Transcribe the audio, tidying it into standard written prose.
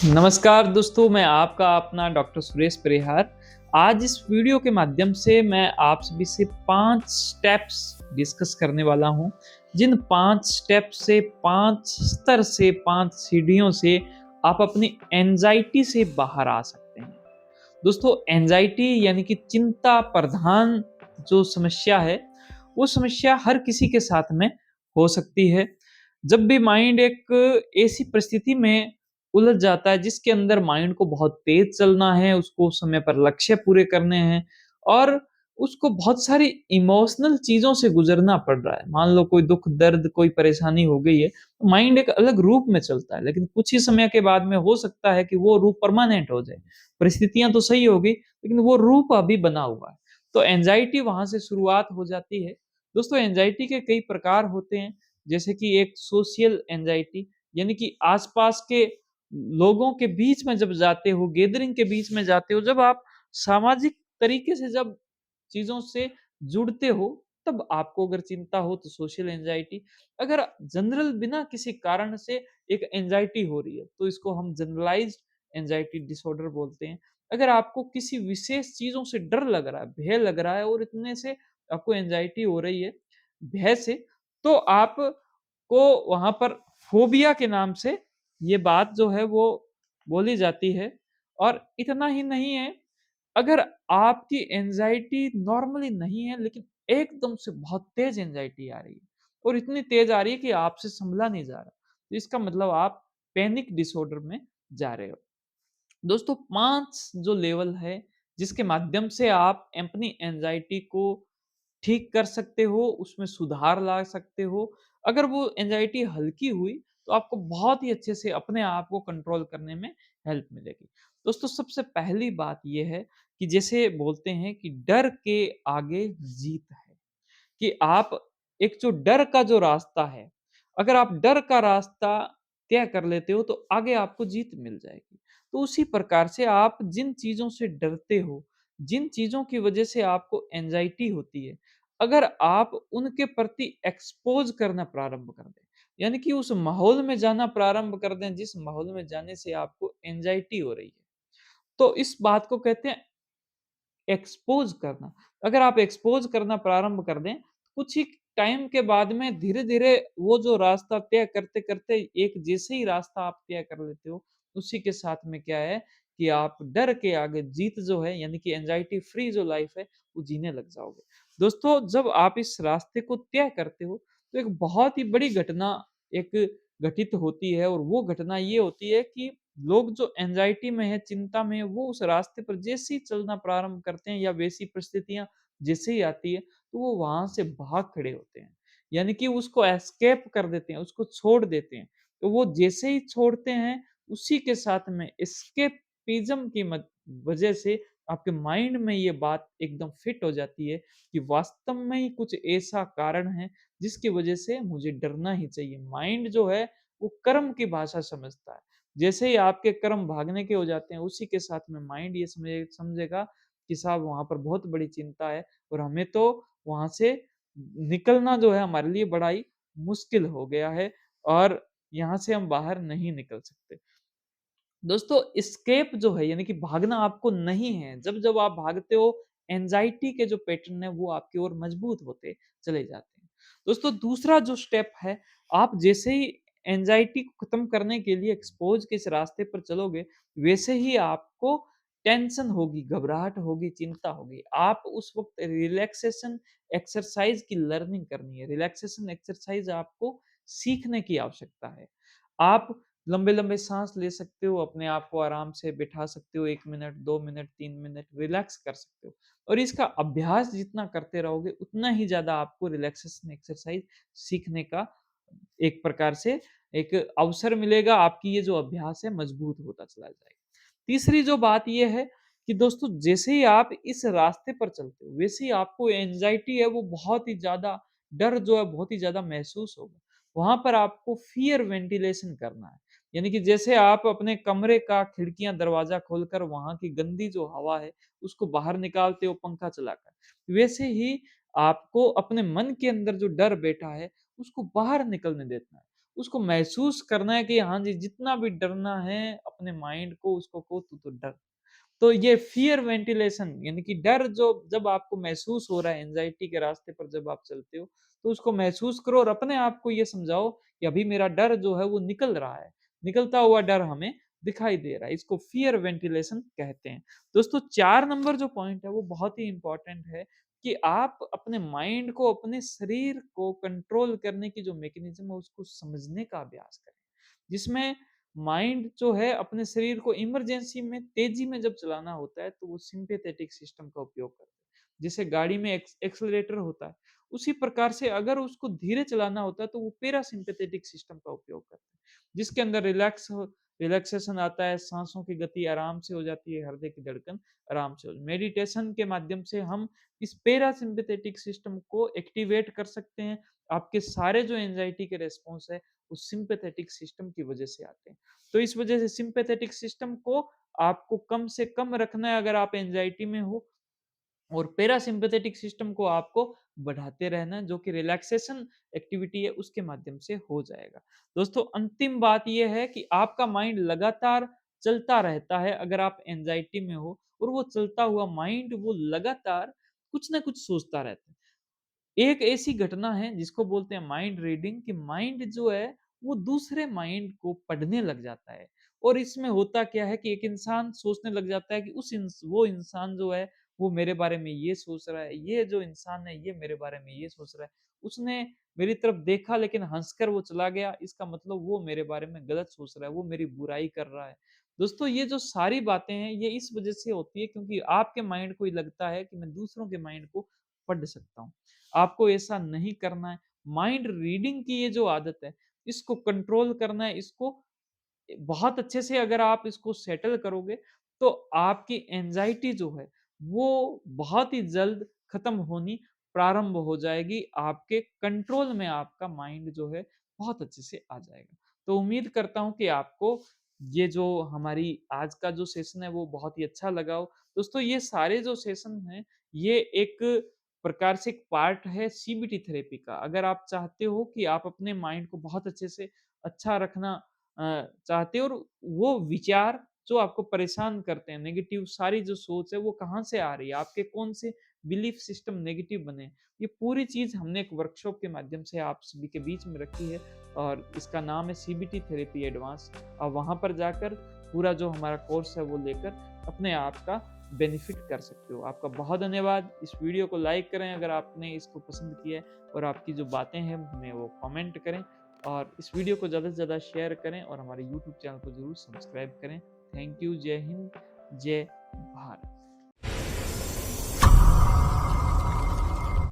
नमस्कार दोस्तों, मैं आपका अपना डॉक्टर सुरेश परिहार। आज इस वीडियो के माध्यम से मैं आप सभी से 5 स्टेप्स डिस्कस करने वाला हूँ, जिन 5 स्टेप से 5 स्तर से 5 सीढ़ियों से आप अपनी एंग्ज़ायटी से बाहर आ सकते हैं। दोस्तों, एंग्ज़ायटी यानी कि चिंता प्रधान जो समस्या है, वो समस्या हर किसी के साथ में हो सकती है। जब भी माइंड एक ऐसी परिस्थिति में उलझ जाता है जिसके अंदर माइंड को बहुत तेज़ चलना है, उसको समय पर लक्ष्य पूरे करने हैं और उसको बहुत सारी इमोशनल चीज़ों से गुज़रना पड़ रहा है। मान लो कोई दुःख, दर्द, कोई परेशानी हो गई है, तो माइंड एक अलग रूप में चलता है, लेकिन कुछ ही समय के बाद में हो सकता है कि वो रूप परमानेंट हो जाए। परिस्थितियाँ तो सही होगी, लेकिन वो रूप अभी बना हुआ है। तो एंग्ज़ायटी वहाँ से शुरुआत हो जाती है। दोस्तों, एंग्ज़ायटी के कई प्रकार होते हैं, जैसे कि एक सोशल एंग्ज़ायटी यानी कि आस-पास के लोगों के बीच में जब जाते हो, गैदरिंग के बीच में जाते हो, जब आप सामाजिक तरीके से जब चीज़ों से जुड़ते हो, तब आपको अगर चिंता हो तो सोशल एंग्ज़ायटी। अगर जनरल बिना किसी कारण से एक एंग्ज़ायटी हो रही है, तो इसको हम जनरलाइज़्ड एंग्ज़ायटी डिसऑर्डर बोलते हैं। अगर आपको किसी विशेष चीज़ों से डर लग रहा है, भय लग रहा है और इतने से आपको एंग्ज़ायटी हो रही है, भय से, तो आपको वहाँ पर फ़ोबिया के नाम से ये बात जो है वो बोली जाती है। और इतना ही नहीं है, अगर आपकी एंग्ज़ायटी नॉर्मली नहीं है, लेकिन एकदम से बहुत तेज़ एंग्ज़ायटी आ रही है और इतनी तेज़ आ रही है कि आपसे सँभला नहीं जा रहा, तो इसका मतलब आप पैनिक डिसऑर्डर में जा रहे हो। दोस्तों, 5 जो लेवल है, जिसके माध्यम से आप अपनी एंग्ज़ायटी को ठीक कर सकते हो, उसमें सुधार ला सकते हो। अगर वो एंग्ज़ायटी हल्की हुई, तो आपको बहुत ही अच्छे से अपने आप को कंट्रोल करने में हेल्प मिलेगी। दोस्तों, सबसे पहली बात ये है कि जैसे बोलते हैं कि डर के आगे जीत है, कि आप एक जो डर का जो रास्ता है, अगर आप डर का रास्ता तय कर लेते हो, तो आगे आपको जीत मिल जाएगी। तो उसी प्रकार से आप जिन चीज़ों से डरते हो, जिन चीज़ों की वजह से आपको एंग्ज़ायटी होती है, अगर आप उनके प्रति एक्सपोज़ करना प्रारंभ कर दें, यानी कि उस माहौल में जाना प्रारंभ कर दें, जिस माहौल में जाने से आपको एंग्ज़ायटी हो रही है, तो इस बात को कहते हैं एक्सपोज़ करना। अगर आप एक्सपोज़ करना प्रारंभ कर दें, कुछ ही टाइम के बाद में धीरे-धीरे वो जो रास्ता तय करते-करते एक जैसे ही रास्ता आप तय कर लेते हो, उसी के साथ में क्या है कि आप डर के आगे जीत जो है, यानी कि एंग्ज़ायटी फ्री जो लाइफ़ है, वो जीने लग जाओगे। दोस्तों, जब आप इस रास्ते को तय करते हो, तो एक बहुत ही बड़ी घटना एक घटित होती है और वो घटना ये होती है कि लोग जो एंग्ज़ायटी में है, चिंता में है, वो उस रास्ते पर जैसे ही चलना प्रारंभ करते हैं या वैसी परिस्थितियाँ जैसे ही आती है, तो वो वहाँ से भाग खड़े होते हैं। यानी कि उसको एस्केप कर देते हैं, उसको छोड़ देते हैं। तो वो जैसे ही छोड़ते हैं, उसी के साथ में एस्केपिज़्म की वजह से आपके माइंड में ये बात एकदम फिट हो जाती है कि वास्तव में ही कुछ ऐसा कारण है, जिसकी वजह से मुझे डरना ही चाहिए। माइंड जो है, वो कर्म की भाषा समझता है। जैसे ही आपके कर्म भागने के हो जाते हैं, उसी के साथ में माइंड ये समझेगा कि साहब वहाँ पर बहुत बड़ी चिंता है और हमें तो वहाँ से निकलना जो है हमारे लिए बड़ा ही मुश्किल हो गया है और यहाँ से हम बाहर नहीं निकल सकते। दोस्तों, एस्केप जो है यानी कि भागना आपको नहीं है। जब-जब आप भागते हो, एंग्ज़ायटी के जो पैटर्न है वो आपकी ओर मजबूत होते चले जाते हैं। दोस्तों, दूसरा जो स्टेप है, आप जैसे ही एंग्ज़ायटी को खत्म करने के लिए एक्सपोज़ के इस रास्ते पर चलोगे, वैसे ही आपको टेंशन होगी, घबराहट होगी, चिंता होगी। आप उस वक़्त रिलैक्सेशन एक्सरसाइज़ की लर्निंग करनी है। रिलैक्सेशन एक्सरसाइज़ आपको सीखने की आवश्यकता है। आप लंबे-लंबे साँस ले सकते हो, अपने आप को आराम से बिठा सकते हो, 1 मिनट, 2 मिनट, 3 मिनट रिलैक्स कर सकते हो और इसका अभ्यास जितना करते रहोगे, उतना ही ज़्यादा आपको रिलैक्सेशन एक्सरसाइज़ सीखने का एक प्रकार से एक अवसर मिलेगा, आपकी ये जो अभ्यास है मजबूत होता चला जाएगा। तीसरी जो बात ये है कि दोस्तों, जैसे ही आप इस रास्ते पर चलते हो, वैसे ही आपको एंग्ज़ायटी है वो बहुत ही ज़्यादा डर जो है बहुत ही ज़्यादा महसूस होगा। वहाँ पर आपको फ़ियर वेंटिलेशन करना है। यानी कि जैसे आप अपने कमरे का खिड़कियाँ, दरवाज़ा खोलकर वहाँ की गंदी जो हवा है, उसको बाहर निकालते हो पंखा चलाकर। वैसे ही आपको अपने मन के अंदर जो डर बैठा है, उसको बाहर निकलने देना है। उसको महसूस करना है कि हाँ जी, जितना भी डरना है अपने माइंड को उसको कहो तू तो डर। तो ये फ़ियर वेंटिलेशन यानी कि डर जो जब आपको महसूस हो रहा है एंग्ज़ायटी के रास्ते पर जब आप चलते हो, तो उसको महसूस करो और अपने आप को ये समझाओ कि अभी मेरा डर जो है वो निकल रहा है। निकलता हुआ डर हमें दिखाई दे रहा है। इसको फ़ियर वेंटिलेशन कहते हैं। दोस्तों 4 नंबर जो पॉइंट है वो बहुत ही इम्पोर्टेंट है कि आप अपने माइंड को, अपने शरीर को कंट्रोल करने की जो मैकेनिज़्म है उसको समझने का अभ्यास करें। जिसमें माइंड जो है अपने शरीर को इमरजेंसी में तेजी में जब चलाना होता है तो वो सिंपैथेटिक सिस्टम का उपयोग करता है। जैसे गाड़ी में एक्सेलरेटर होता है, उसी प्रकार से अगर उसको धीरे चलाना होता है तो वो पैरासिम्पैथेटिक सिस्टम का उपयोग करता है। जिसके अंदर रिलैक्सेशन आता है, सांसों की गति आराम से हो जाती है, हृदय की धड़कन आराम से हो मेडिटेशन के माध्यम से हम इस पैरासिम्पैथेटिक सिस्टम को एक्टिवेट कर सकते हैं। आपके सारे जो एंग्जायटी के रिस्पॉन्स है उस सिंपैथेटिक सिस्टम की वजह से आते हैं। तो इस वजह से सिंपैथेटिक सिस्टम को आपको कम से कम रखना है अगर आप एंग्जायटी में हो और पैरासिम्पैथेटिक सिस्टम को आपको बढ़ाते रहना है, जो कि रिलैक्सेशन एक्टिविटी है उसके माध्यम से हो जाएगा। दोस्तों अंतिम बात ये है कि आपका माइंड लगातार चलता रहता है अगर आप एंग्जायटी में हो और वो चलता हुआ माइंड वो लगातार कुछ ना कुछ सोचता रहता है। एक ऐसी घटना है जिसको बोलते हैं माइंड रीडिंग कि माइंड जो है वो दूसरे माइंड को पढ़ने लग जाता है और इसमें होता क्या है कि एक इंसान सोचने लग जाता है कि वो इंसान जो है वो मेरे बारे में ये सोच रहा है, ये जो इंसान है ये मेरे बारे में ये सोच रहा है, उसने मेरी तरफ देखा लेकिन हंसकर वो चला गया, इसका मतलब वो मेरे बारे में गलत सोच रहा है, वो मेरी बुराई कर रहा है। दोस्तों ये जो सारी बातें हैं ये इस वजह से होती है क्योंकि आपके माइंड को ये लगता है कि मैं दूसरों के माइंड को पढ़ सकता हूँ। आपको ऐसा नहीं करना है। माइंड रीडिंग की ये जो आदत है, इसको कंट्रोल करना है, इसको बहुत अच्छे से अगर आप इसको सेटल करोगे, तो आपकी एंग्ज़ायटी जो है, वो बहुत ही जल्द खत्म होनी प्रारंभ हो जाएगी। आपके कंट्रोल में आपका माइंड जो है, बहुत अच्छे से आ जाएगा। तो उम्मीद करता हूँ कि आपको ये जो हमारी आज का जो सेशन है, वो बहुत ही अच्छा लगा हो। दोस्तों, ये सारे जो सेशन हैं, ये एक प्रकार से एक पार्ट है सीबीटी थेरेपी का। अगर आप चाहते हो कि आप अपने माइंड को बहुत अच्छे से अच्छा रखना चाहते हो और वो विचार जो आपको परेशान करते हैं, नेगेटिव सारी जो सोच है वो कहाँ से आ रही है, आपके कौन से बिलीफ सिस्टम नेगेटिव बने, ये पूरी चीज़ हमने एक वर्कशॉप के माध्यम से आप सभी के बीच में रखी है और इसका नाम है सीबीटी थेरेपी एडवांस। आप वहाँ पर जाकर पूरा जो हमारा कोर्स है वो लेकर अपने आप का बेनिफिट कर सकते हो। आपका बहुत धन्यवाद। इस वीडियो को लाइक करें अगर आपने इसको पसंद किया है और आपकी जो बातें हैं हमें वो कमेंट करें और इस वीडियो को ज़्यादा से ज़्यादा शेयर करें और हमारे यूट्यूब चैनल को ज़रूर सब्सक्राइब करें। Thank you. जय हिंद, जय भारत।